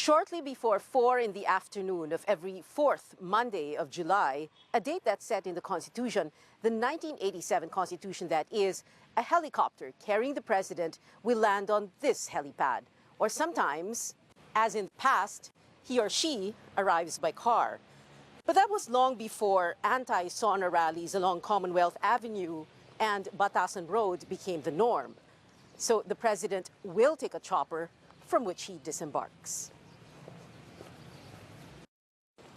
Shortly before 4 in the afternoon of every fourth Monday of July, a date that's set in the Constitution, the 1987 Constitution that is, a helicopter carrying the president will land on this helipad. Or sometimes, as in the past, he or she arrives by car. But that was long before anti-SONA rallies along Commonwealth Avenue and Batasan Road became the norm. So the president will take a chopper from which he disembarks.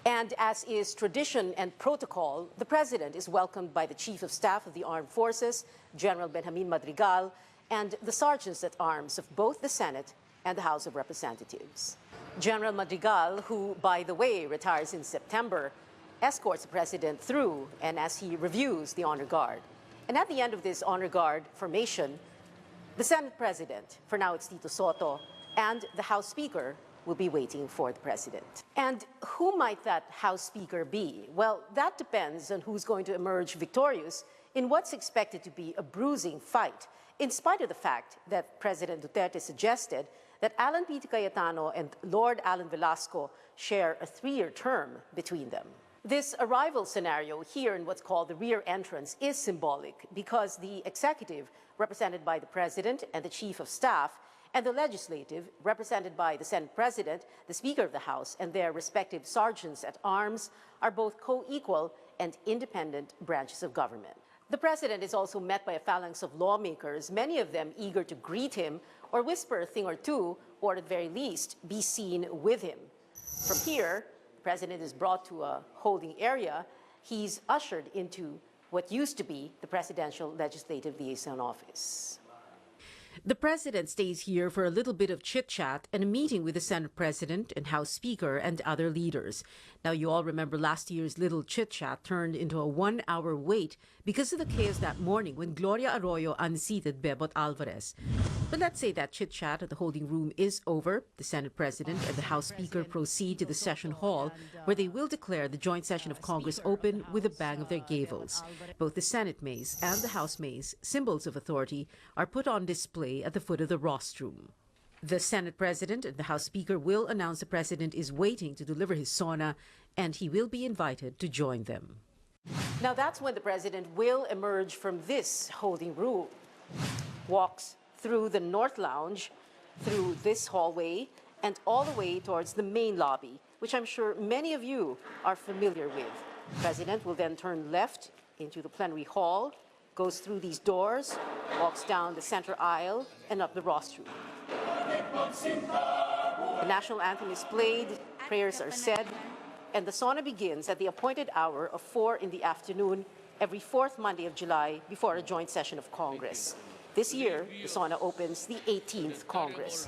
And as is tradition and protocol, the president is welcomed by the Chief of Staff of the Armed Forces, General Benjamin Madrigal, and the sergeants at arms of both the Senate and the House of Representatives. General Madrigal, who, by the way, retires in September, escorts the president through and as he reviews the honor guard. And at the end of this honor guard formation, the Senate President, for now it's Tito Soto, and the House Speaker will be waiting for the president. And who might that House Speaker be? Well, that depends on who's going to emerge victorious in what's expected to be a bruising fight, in spite of the fact that President Duterte suggested that Alan P. Cayetano and Lord Alan Velasco share a 3-year term between them. This arrival scenario here in what's called the rear entrance is symbolic because the executive, represented by the president and the chief of staff, and the legislative, represented by the Senate President, the Speaker of the House, and their respective sergeants at arms, are both co-equal and independent branches of government. The President is also met by a phalanx of lawmakers, many of them eager to greet him or whisper a thing or two, or at the very least, be seen with him. From here, the President is brought to a holding area. He's ushered into what used to be the Presidential Legislative Liaison Office. The president stays here for a little bit of chit-chat and a meeting with the Senate President and House Speaker and other leaders. Now, you all remember last year's little chit-chat turned into a 1-hour wait because of the chaos that morning when Gloria Arroyo unseated Bebot Alvarez. But let's say that chit-chat at the holding room is over. The Senate President and the House Speaker proceed to the session hall where they will declare the joint session of Congress open with a bang of their gavels. Both the Senate mace and the House mace, symbols of authority, are put on display at the foot of the rostrum. The Senate President and the House Speaker will announce the President is waiting to deliver his SONA, and he will be invited to join them. Now that's when the President will emerge from this holding room, walks through the North Lounge, through this hallway, and all the way towards the main lobby, which I'm sure many of you are familiar with. The President will then turn left into the plenary hall, goes through these doors, walks down the center aisle, and up the rostrum. The national anthem is played, prayers are said, and the SONA begins at the appointed hour of 4 in the afternoon every fourth Monday of July before a joint session of Congress. This year, the SONA opens the 18th Congress.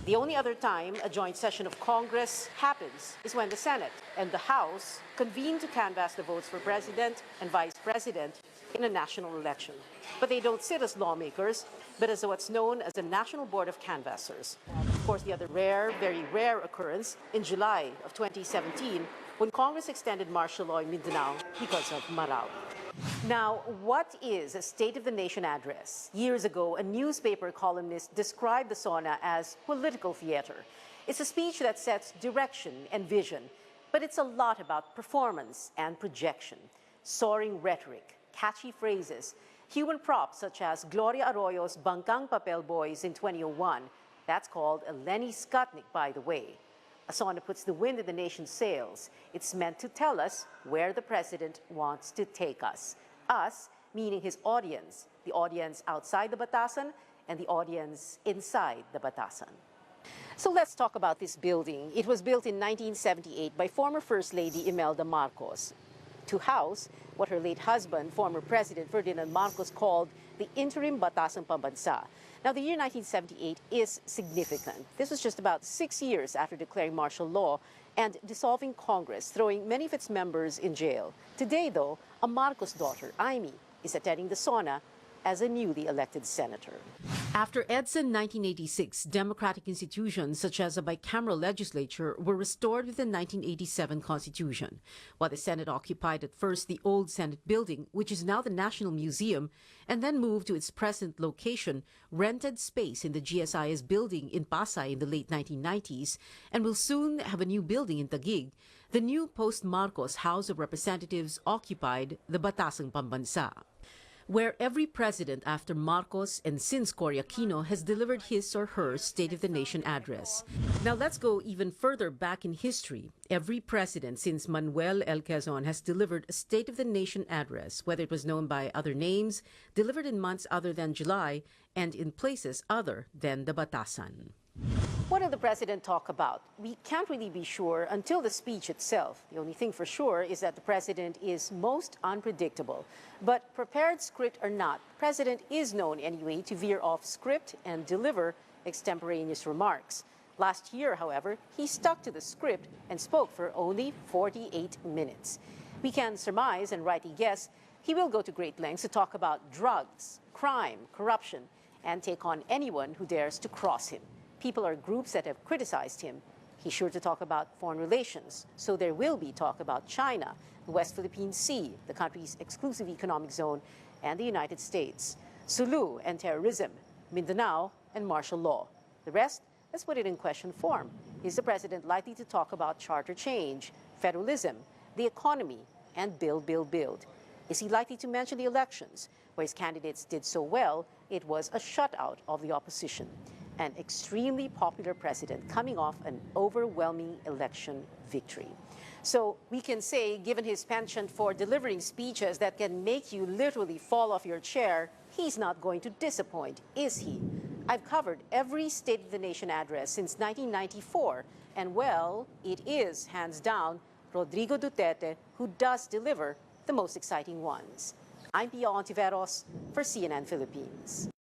The only other time a joint session of Congress happens is when the Senate and the House convene to canvass the votes for President and Vice President in a national election. But they don't sit as lawmakers, but as what's known as the National Board of Canvassers. Of course, the other rare, very rare occurrence in July of 2017 when Congress extended martial law in Mindanao because of Marawi. Now, what is a State of the Nation address? Years ago, a newspaper columnist described the SONA as political theater. It's a speech that sets direction and vision, but it's a lot about performance and projection, soaring rhetoric, catchy phrases, human props such as Gloria Arroyo's Bangkang Papel Boys in 2001. That's called a Lenny Skutnik, by the way. A SONA puts the wind in the nation's sails. It's meant to tell us where the president wants to take us. Us, meaning his audience, the audience outside the Batasan and the audience inside the Batasan. So let's talk about this building. It was built in 1978 by former First Lady Imelda Marcos to house what her late husband, former President Ferdinand Marcos, called the interim Batasan Pambansa. Now, the year 1978 is significant. This was just about 6 years after declaring martial law and dissolving Congress, throwing many of its members in jail. Today, though, a Marcos daughter, Amy, is attending the SONA as a newly elected senator. After EDSA 1986, democratic institutions such as a bicameral legislature were restored with the 1987 Constitution, while the Senate occupied at first the old Senate building, which is now the National Museum, and then moved to its present location, rented space in the GSIS building in Pasay in the late 1990s, and will soon have a new building in Taguig. The new post-Marcos House of Representatives occupied the Batasan Pambansa, where every president after Marcos and since Cory Aquino has delivered his or her State of the Nation address. Now let's go even further back in history. Every president since Manuel L. Quezon has delivered a State of the Nation address, whether it was known by other names, delivered in months other than July, and in places other than the Batasan. What did the president talk about? We can't really be sure until the speech itself. The only thing for sure is that the president is most unpredictable. But prepared script or not, the president is known anyway to veer off script and deliver extemporaneous remarks. Last year, however, he stuck to the script and spoke for only 48 minutes. We can surmise and rightly guess he will go to great lengths to talk about drugs, crime, corruption, and take on anyone who dares to cross him. People or groups that have criticized him. He's sure to talk about foreign relations, so there will be talk about China, the West Philippine Sea, the country's exclusive economic zone, and the United States, Sulu and terrorism, Mindanao, and martial law. The rest, let's put it in question form. Is the president likely to talk about charter change, federalism, the economy, and build? Is he likely to mention the elections, where his candidates did so well, it was a shutout of the opposition? An extremely popular president coming off an overwhelming election victory. So we can say, given his penchant for delivering speeches that can make you literally fall off your chair, he's not going to disappoint, is he? I've covered every State of the Nation address since 1994, and well, it is, hands down, Rodrigo Duterte who does deliver the most exciting ones. I'm Pia Hontiveros for CNN Philippines.